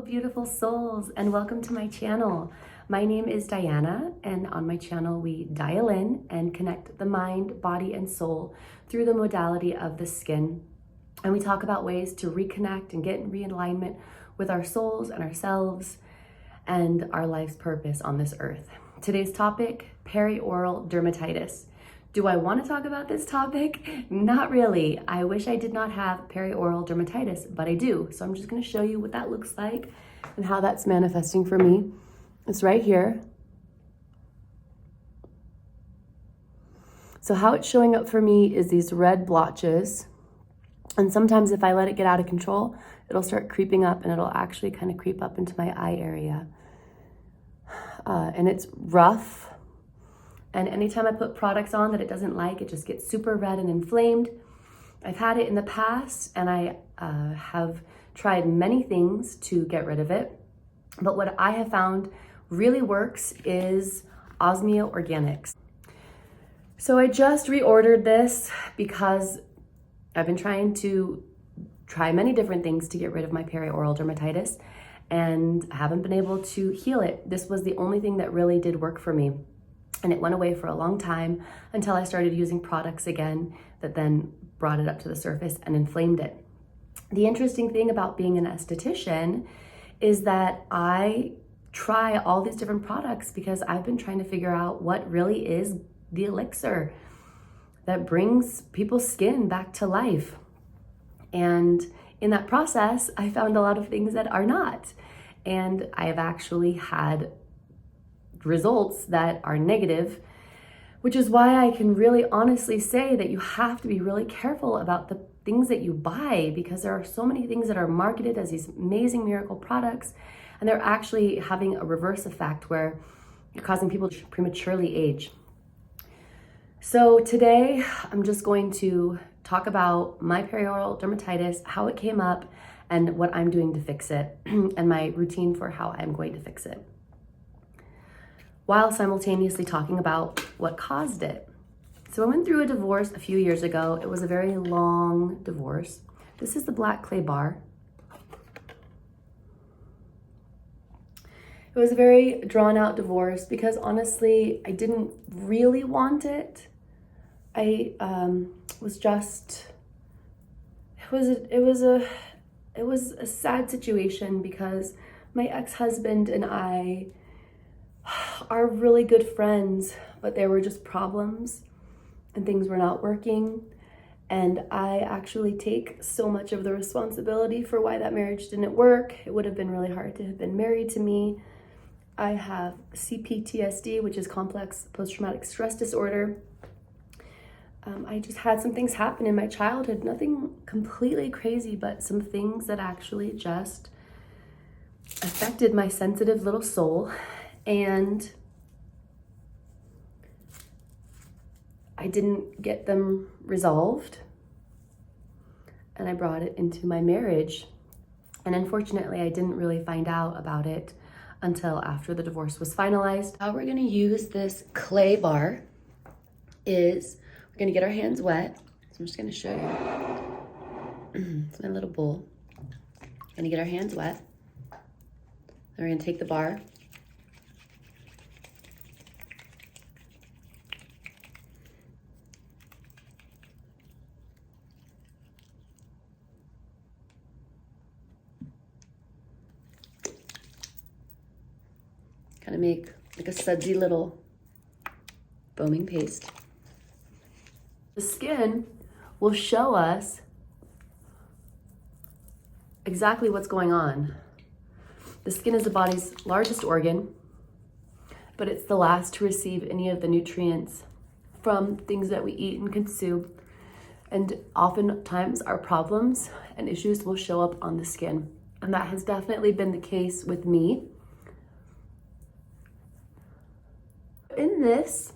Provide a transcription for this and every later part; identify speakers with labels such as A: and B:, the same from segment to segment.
A: beautiful souls, and welcome to my channel. My name is Diana, and on my channel we dial in and connect the mind, body, and soul through the modality of the skin. And we talk about ways to reconnect and get in realignment with our souls and ourselves and our life's purpose on this earth. Today's topic, peri-oral dermatitis. Do I want to talk about this topic? Not really. I wish I did not have peri-oral dermatitis, but I do. So I'm just going to show you what that looks like and how that's manifesting for me. It's right here. So how it's showing up for me is these red blotches. And sometimes if I let it get out of control, it'll start creeping up and it'll actually kind of creep up into my eye area. And it's rough. And anytime I put products on that it doesn't like, it just gets super red and inflamed. I've had it in the past and I have tried many things to get rid of it. But what I have found really works is Osmia Organics. So I just reordered this because I've been trying to try many different things to get rid of my peri-oral dermatitis and haven't been able to heal it. This was the only thing that really did work for me. And it went away for a long time until I started using products again that then brought it up to the surface and inflamed it. The interesting thing about being an esthetician is that I try all these different products because I've been trying to figure out what really is the elixir that brings people's skin back to life. And in that process, I found a lot of things that are not. And I have actually had results that are negative, which is why I can really honestly say that you have to be really careful about the things that you buy, because there are so many things that are marketed as these amazing miracle products, and they're actually having a reverse effect where you're causing people to prematurely age. So today I'm just going to talk about my peri-oral dermatitis, how it came up, and what I'm doing to fix it, and my routine for how I'm going to fix it, while simultaneously talking about what caused it. So I went through a divorce a few years ago. It was a very long divorce. This is the black clay bar. It was a very drawn out divorce because honestly, I didn't really want it. I was just, it was a sad situation because my ex-husband and I are really good friends, but there were just problems and things were not working. And I actually take so much of the responsibility for why that marriage didn't work. It would have been really hard to have been married to me. I have CPTSD, which is complex post-traumatic stress disorder. I just had some things happen in my childhood, nothing completely crazy, but some things that actually just affected my sensitive little soul. And I didn't get them resolved, and I brought it into my marriage. And unfortunately, I didn't really find out about it until after the divorce was finalized. How we're gonna use this clay bar is we're gonna get our hands wet. So I'm just gonna show you. It's my little bowl. Gonna get our hands wet. Then we're gonna take the bar. Kind of make like a sudsy little foaming paste. The skin will show us exactly what's going on. The skin is the body's largest organ, but it's the last to receive any of the nutrients from things that we eat and consume. And oftentimes our problems and issues will show up on the skin. And that has definitely been the case with me. In this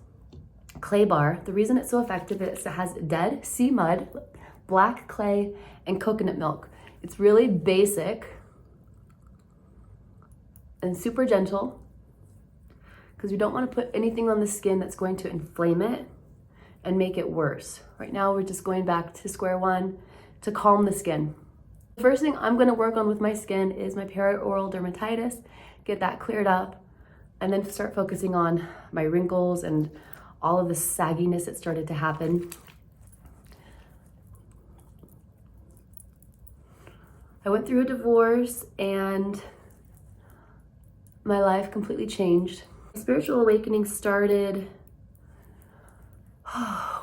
A: clay bar, the reason it's so effective is it has dead sea mud, black clay, and coconut milk. It's really basic and super gentle because we don't want to put anything on the skin that's going to inflame it and make it worse. Right now, we're just going back to square one to calm the skin. The first thing I'm gonna work on with my skin is my peri-oral dermatitis, get that cleared up, and then start focusing on my wrinkles and all of the sagginess that started to happen. I went through a divorce and my life completely changed. Spiritual awakening started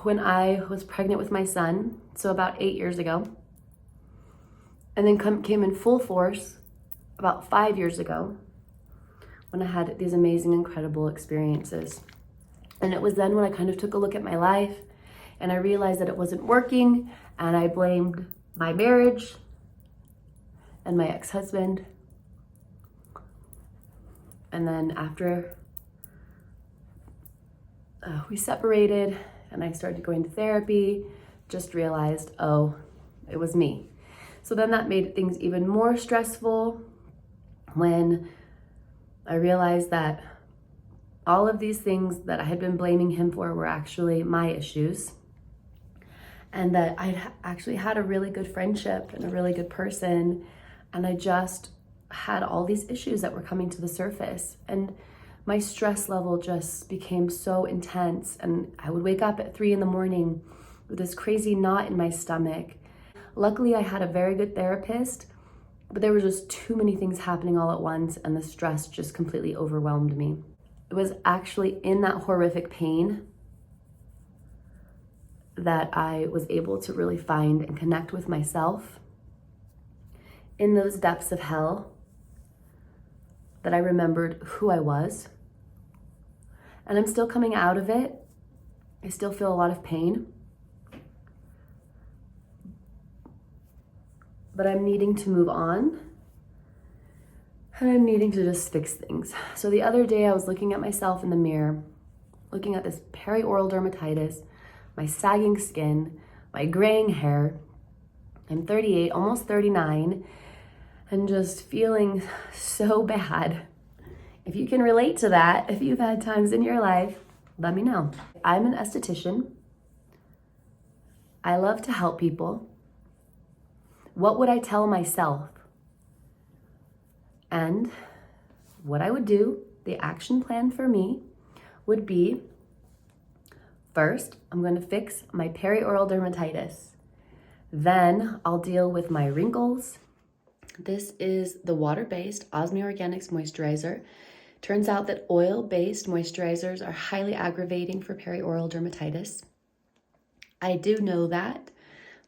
A: when I was pregnant with my son, so about 8 years ago. And then came in full force about 5 years ago when I had these amazing, incredible experiences. And it was then when I kind of took a look at my life and I realized that it wasn't working, and I blamed my marriage and my ex-husband. And then after we separated and I started going to therapy, just realized, oh, it was me. So then that made things even more stressful when I realized that all of these things that I had been blaming him for were actually my issues, and that I actually had a really good friendship and a really good person, and I just had all these issues that were coming to the surface, and my stress level just became so intense, and I would wake up at 3 a.m. with this crazy knot in my stomach. Luckily, I had a very good therapist, but there were just too many things happening all at once, and the stress just completely overwhelmed me. It was actually in that horrific pain that I was able to really find and connect with myself. In those depths of hell, that I remembered who I was. And I'm still coming out of it. I still feel a lot of pain. But I'm needing to move on. And I'm needing to just fix things. So the other day I was looking at myself in the mirror, looking at this peri-oral dermatitis, my sagging skin, my graying hair. I'm 38, almost 39, and just feeling so bad. If you can relate to that, if you've had times in your life, let me know. I'm an esthetician. I love to help people. What would I tell myself? And what I would do, the action plan for me, would be, first, I'm going to fix my peri-oral dermatitis. Then I'll deal with my wrinkles. This is the water-based Osmia Organics moisturizer. Turns out that oil-based moisturizers are highly aggravating for peri-oral dermatitis. I do know that,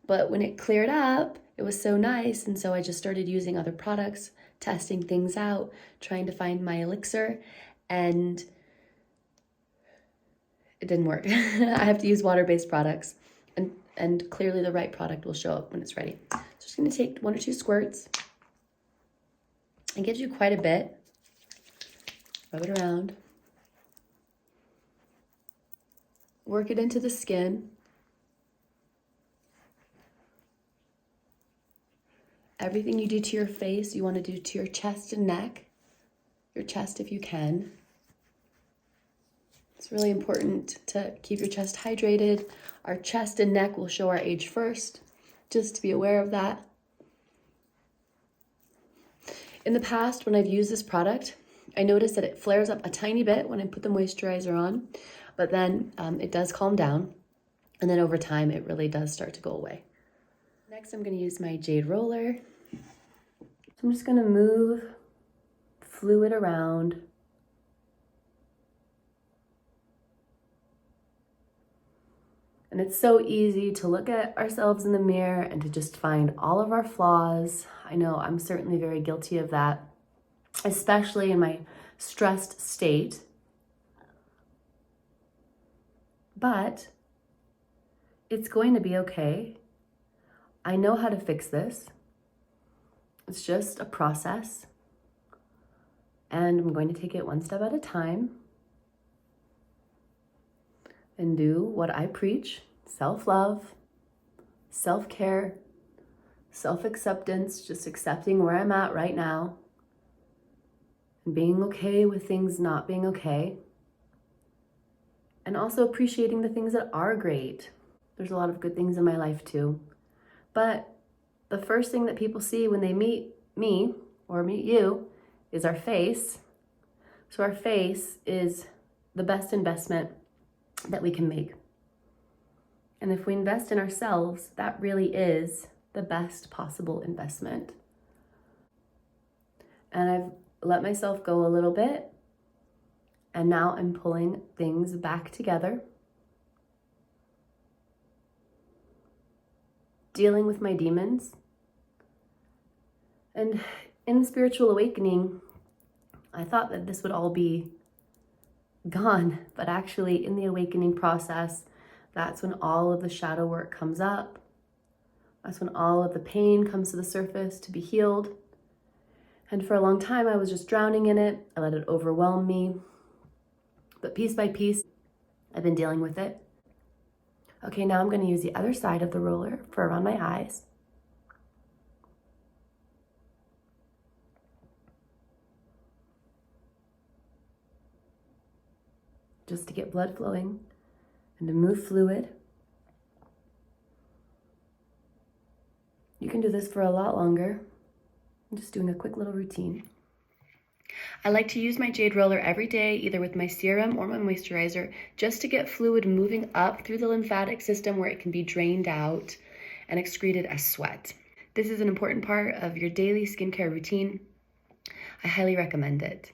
A: but when it cleared up, it was so nice, and so I just started using other products, testing things out, trying to find my elixir, and it didn't work. I have to use water-based products, and clearly the right product will show up when it's ready. So I'm just gonna take 1 or 2 squirts. It gives you quite a bit. Rub it around. Work it into the skin. Everything you do to your face, you want to do to your chest and neck. Your chest if you can. It's really important to keep your chest hydrated. Our chest and neck will show our age first, just to be aware of that. In the past, when I've used this product, I noticed that it flares up a tiny bit when I put the moisturizer on, but then it does calm down, and then over time, it really does start to go away. Next, I'm going to use my jade roller. So I'm just going to move fluid around. And it's so easy to look at ourselves in the mirror and to just find all of our flaws. I know I'm certainly very guilty of that, especially in my stressed state. But it's going to be okay. I know how to fix this. It's just a process. And I'm going to take it one step at a time and do what I preach: self-love, self-care, self-acceptance, just accepting where I'm at right now and being okay with things not being okay, and also appreciating the things that are great. There's a lot of good things in my life too, but the first thing that people see when they meet me or meet you is our face. So our face is the best investment that we can make. And if we invest in ourselves, that really is the best possible investment. And I've let myself go a little bit, and now I'm pulling things back together, dealing with my demons. And in the spiritual awakening, I thought that this would all be gone, but actually in the awakening process, that's when all of the shadow work comes up. That's when all of the pain comes to the surface to be healed. And for a long time, I was just drowning in it. I let it overwhelm me. But piece by piece, I've been dealing with it. Okay, now I'm going to use the other side of the roller for around my eyes. Just to get blood flowing and to move fluid. You can do this for a lot longer. I'm just doing a quick little routine. I like to use my jade roller every day, either with my serum or my moisturizer, just to get fluid moving up through the lymphatic system where it can be drained out and excreted as sweat. This is an important part of your daily skincare routine. I highly recommend it.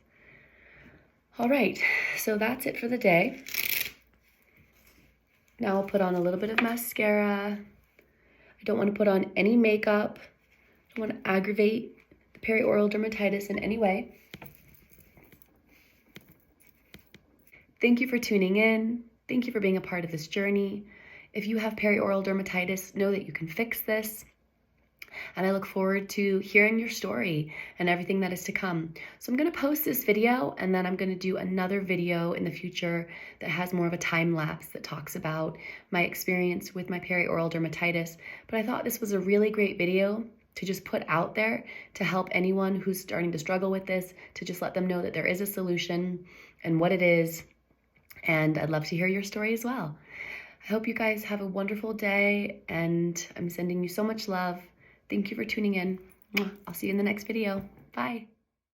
A: All right, so that's it for the day. Now I'll put on a little bit of mascara. I don't want to put on any makeup. I don't want to aggravate the peri-oral dermatitis in any way. Thank you for tuning in. Thank you for being a part of this journey. If you have peri-oral dermatitis, know that you can fix this. And I look forward to hearing your story and everything that is to come. So I'm going to post this video, and then I'm going to do another video in the future that has more of a time lapse that talks about my experience with my peri-oral dermatitis. But I thought this was a really great video to just put out there to help anyone who's starting to struggle with this, to just let them know that there is a solution and what it is. And I'd love to hear your story as well. I hope you guys have a wonderful day, and I'm sending you so much love. Thank you for tuning in. I'll see you in the next video. Bye.